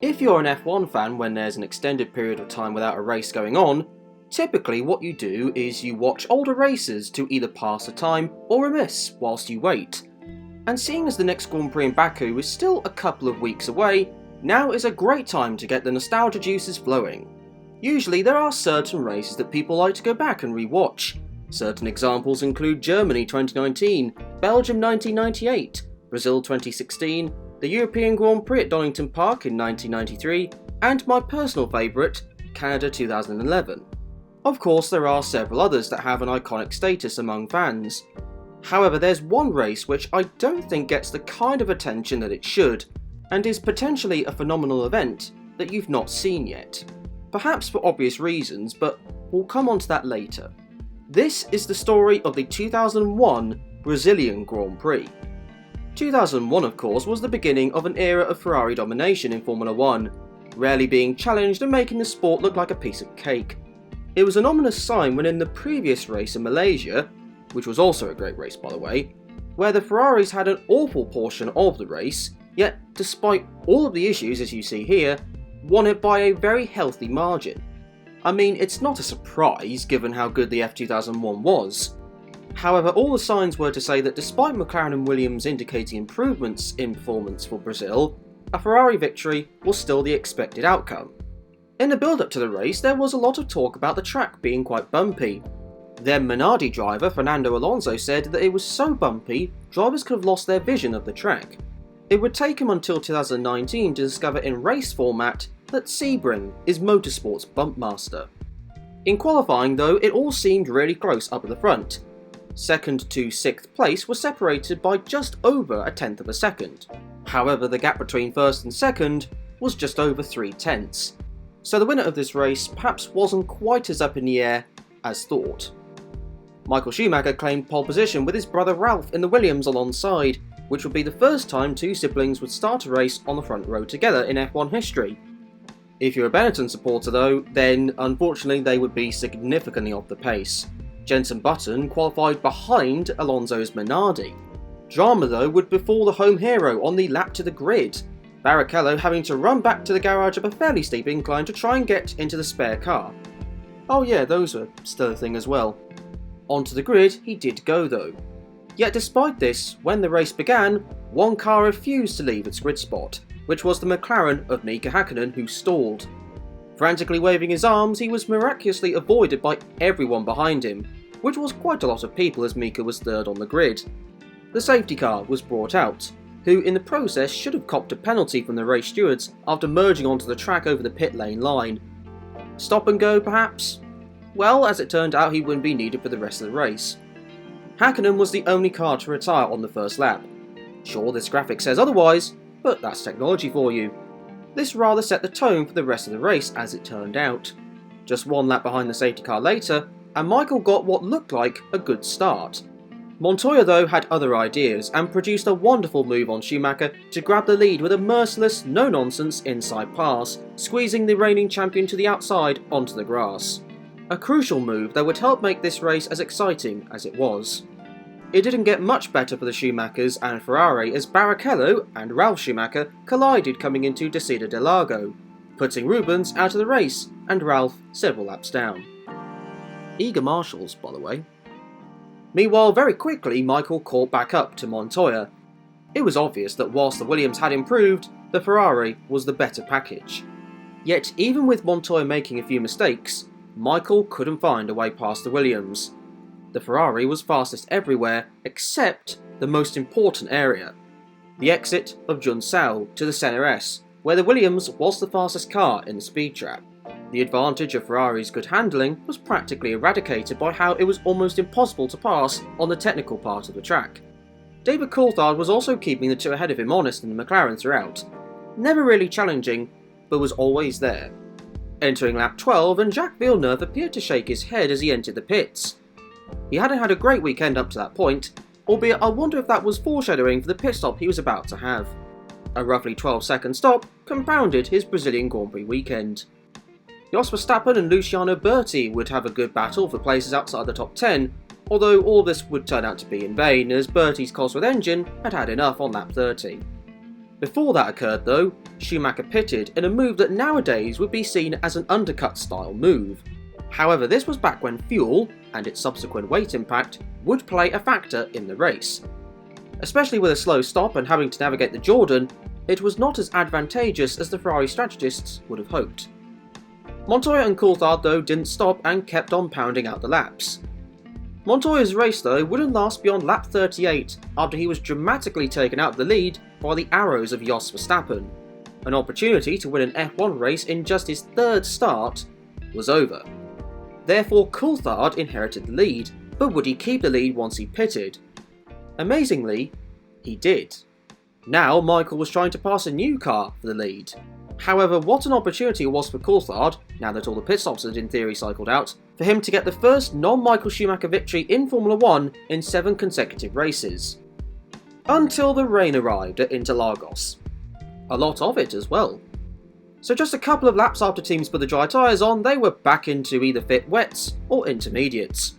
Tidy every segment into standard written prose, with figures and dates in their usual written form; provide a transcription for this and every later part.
If you're an F1 fan when there's an extended period of time without a race going on, typically what you do is you watch older races to either pass the time or remiss whilst you wait. And seeing as the next Grand Prix in Baku is still a couple of weeks away, now is a great time to get the nostalgia juices flowing. Usually there are certain races that people like to go back and re-watch. Certain examples include Germany 2019, Belgium 1998, Brazil 2016, the European Grand Prix at Donington Park in 1993, and my personal favourite, Canada 2011. Of course, there are several others that have an iconic status among fans. However, there's one race which I don't think gets the kind of attention that it should, and is potentially a phenomenal event that you've not seen yet. Perhaps for obvious reasons, but we'll come on to that later. This is the story of the 2001 Brazilian Grand Prix. 2001, of course, was the beginning of an era of Ferrari domination in Formula 1, rarely being challenged and making the sport look like a piece of cake. It was an ominous sign when in the previous race in Malaysia, which was also a great race by the way, where the Ferraris had an awful portion of the race, yet despite all of the issues as you see here, won it by a very healthy margin. I mean, it's not a surprise given how good the F2001 was. However, all the signs were to say that despite McLaren and Williams indicating improvements in performance for Brazil, a Ferrari victory was still the expected outcome. In the build-up to the race, there was a lot of talk about the track being quite bumpy. Then Minardi driver Fernando Alonso said that it was so bumpy, drivers could have lost their vision of the track. It would take him until 2019 to discover in race format that Sebring is motorsport's bump master. In qualifying though, it all seemed really close up at the front. Second to 6th place was separated by just over a tenth of a second. However, the gap between first and second was just over 3/10. So the winner of this race perhaps wasn't quite as up in the air as thought. Michael Schumacher claimed pole position with his brother Ralph in the Williams alongside, which would be the first time two siblings would start a race on the front row together in F1 history. If you're a Benetton supporter though, then unfortunately they would be significantly off the pace. Jenson Button qualified behind Alonso's Minardi. Drama though would befall the home hero on the lap to the grid, Barrichello having to run back to the garage up a fairly steep incline to try and get into the spare car. Oh yeah, those were still a thing as well. Onto the grid he did go though. Yet despite this, when the race began, one car refused to leave its grid spot, which was the McLaren of Mika Hakkinen who stalled. Frantically waving his arms, he was miraculously avoided by everyone behind him, which was quite a lot of people as Mika was third on the grid. The safety car was brought out, who in the process should have copped a penalty from the race stewards after merging onto the track over the pit lane line. Stop and go perhaps? Well, as it turned out he wouldn't be needed for the rest of the race. Hakkinen was the only car to retire on the first lap. Sure, this graphic says otherwise, but that's technology for you. This rather set the tone for the rest of the race as it turned out. Just one lap behind the safety car later, and Michael got what looked like a good start. Montoya though had other ideas and produced a wonderful move on Schumacher to grab the lead with a merciless, no-nonsense inside pass, squeezing the reigning champion to the outside onto the grass. A crucial move that would help make this race as exciting as it was. It didn't get much better for the Schumachers and Ferrari as Barrichello and Ralf Schumacher collided coming into Descida del Lago, putting Rubens out of the race and Ralf several laps down. Eager marshals, by the way. Meanwhile, very quickly Michael caught back up to Montoya. It was obvious that whilst the Williams had improved, the Ferrari was the better package. Yet even with Montoya making a few mistakes, Michael couldn't find a way past the Williams. The Ferrari was fastest everywhere except the most important area, the exit of Junção to the Senna S, where the Williams was the fastest car in the speed trap. The advantage of Ferrari's good handling was practically eradicated by how it was almost impossible to pass on the technical part of the track. David Coulthard was also keeping the two ahead of him honest in the McLaren throughout, never really challenging, but was always there. Entering lap 12 and Jacques Villeneuve appeared to shake his head as he entered the pits. He hadn't had a great weekend up to that point, albeit I wonder if that was foreshadowing for the pit stop he was about to have. A roughly 12-second stop compounded his Brazilian Grand Prix weekend. Jos Verstappen and Luciano Berti would have a good battle for places outside the top 10, although all this would turn out to be in vain as Berti's Cosworth engine had had enough on lap 30. Before that occurred though, Schumacher pitted in a move that nowadays would be seen as an undercut style move. However, this was back when fuel, and its subsequent weight impact, would play a factor in the race. Especially with a slow stop and having to navigate the Jordan, it was not as advantageous as the Ferrari strategists would have hoped. Montoya and Coulthard though didn't stop and kept on pounding out the laps. Montoya's race though wouldn't last beyond lap 38 after he was dramatically taken out of the lead by the arrows of Jos Verstappen. An opportunity to win an F1 race in just his third start was over. Therefore Coulthard inherited the lead, but would he keep the lead once he pitted? Amazingly, he did. Now Michael was trying to pass a new car for the lead. However, what an opportunity it was for Coulthard, now that all the pit stops had in theory cycled out, for him to get the first non-Michael Schumacher victory in Formula 1 in 7 consecutive races. Until the rain arrived at Interlagos. A lot of it as well. So just a couple of laps after teams put the dry tyres on, they were back into either fit wets or intermediates.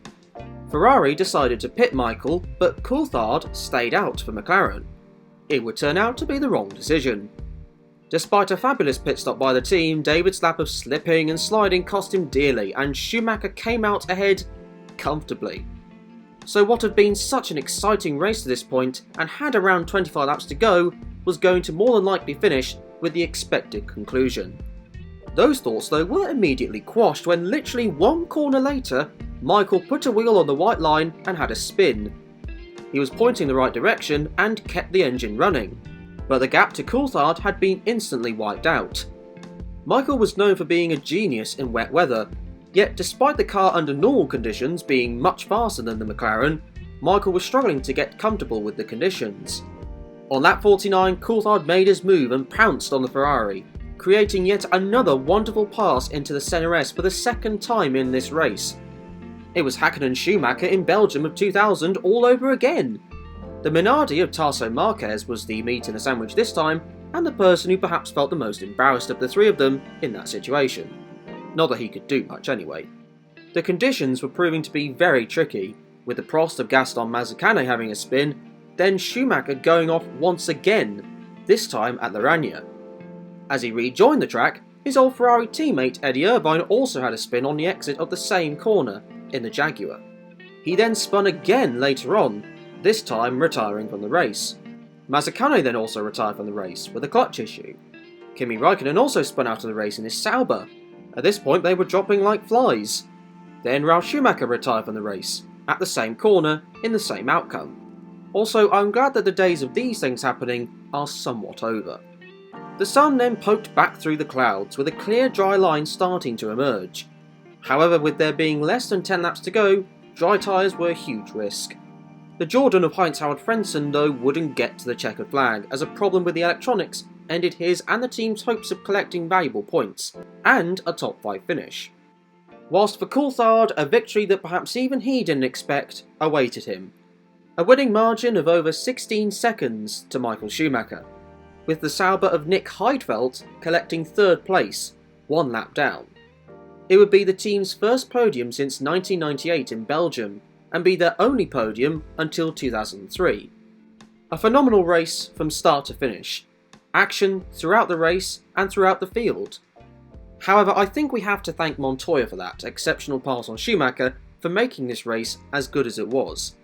Ferrari decided to pit Michael, but Coulthard stayed out for McLaren. It would turn out to be the wrong decision. Despite a fabulous pit stop by the team, David's lap of slipping and sliding cost him dearly, and Schumacher came out ahead comfortably. So what had been such an exciting race to this point, and had around 25 laps to go, was going to more than likely finish with the expected conclusion. Those thoughts though were immediately quashed when literally one corner later, Michael put a wheel on the white line and had a spin. He was pointing the right direction and kept the engine running, but the gap to Coulthard had been instantly wiped out. Michael was known for being a genius in wet weather, yet despite the car under normal conditions being much faster than the McLaren, Michael was struggling to get comfortable with the conditions. On lap 49, Coulthard made his move and pounced on the Ferrari, creating yet another wonderful pass into the CNRS for the second time in this race. It was Hakkinen Schumacher in Belgium of 2000 all over again. The Minardi of Tasso Marquez was the meat in the sandwich this time, and the person who perhaps felt the most embarrassed of the three of them in that situation. Not that he could do much anyway. The conditions were proving to be very tricky, with the Prost of Gaston Mazzucano having a spin, then Schumacher going off once again, this time at Laragna. As he rejoined the track, his old Ferrari teammate Eddie Irvine also had a spin on the exit of the same corner, in the Jaguar. He then spun again later on, this time retiring from the race. Mazzucano then also retired from the race with a clutch issue. Kimi Räikkönen also spun out of the race in his Sauber. At this point they were dropping like flies. Then Ralf Schumacher retired from the race, at the same corner, in the same outcome. Also, I'm glad that the days of these things happening are somewhat over. The sun then poked back through the clouds with a clear dry line starting to emerge. However, with there being less than 10 laps to go, dry tyres were a huge risk. The Jordan of Heinz-Harald Frentzen though wouldn't get to the checkered flag, as a problem with the electronics ended his and the team's hopes of collecting valuable points, and a top 5 finish. Whilst for Coulthard, a victory that perhaps even he didn't expect awaited him. A winning margin of over 16 seconds to Michael Schumacher, with the Sauber of Nick Heidfeld collecting 3rd place, 1 lap down. It would be the team's first podium since 1998 in Belgium, and be their only podium until 2003. A phenomenal race from start to finish. Action throughout the race and throughout the field. However, I think we have to thank Montoya for that exceptional pass on Schumacher for making this race as good as it was.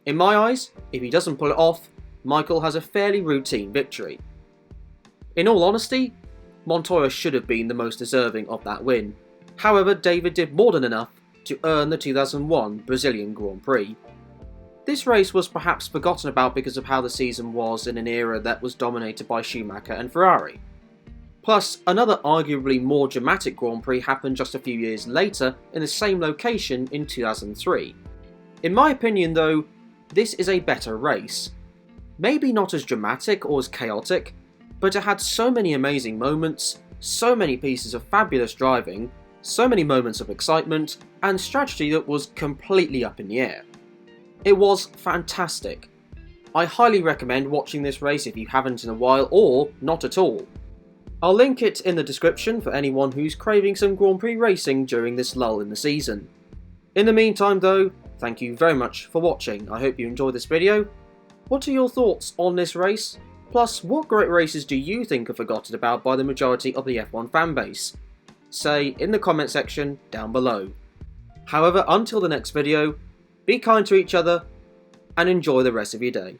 In my eyes, if he doesn't pull it off, Michael has a fairly routine victory. In all honesty, Montoya should have been the most deserving of that win. However, David did more than enough to earn the 2001 Brazilian Grand Prix. This race was perhaps forgotten about because of how the season was in an era that was dominated by Schumacher and Ferrari. Plus, another arguably more dramatic Grand Prix happened just a few years later in the same location in 2003. In my opinion though, this is a better race. Maybe not as dramatic or as chaotic, but it had so many amazing moments, so many pieces of fabulous driving, so many moments of excitement, and strategy that was completely up in the air. It was fantastic. I highly recommend watching this race if you haven't in a while or not at all. I'll link it in the description for anyone who's craving some Grand Prix racing during this lull in the season. In the meantime though, thank you very much for watching. I hope you enjoyed this video. What are your thoughts on this race? Plus, what great races do you think are forgotten about by the majority of the F1 fanbase? Say in the comment section down below. However, until the next video, be kind to each other and enjoy the rest of your day.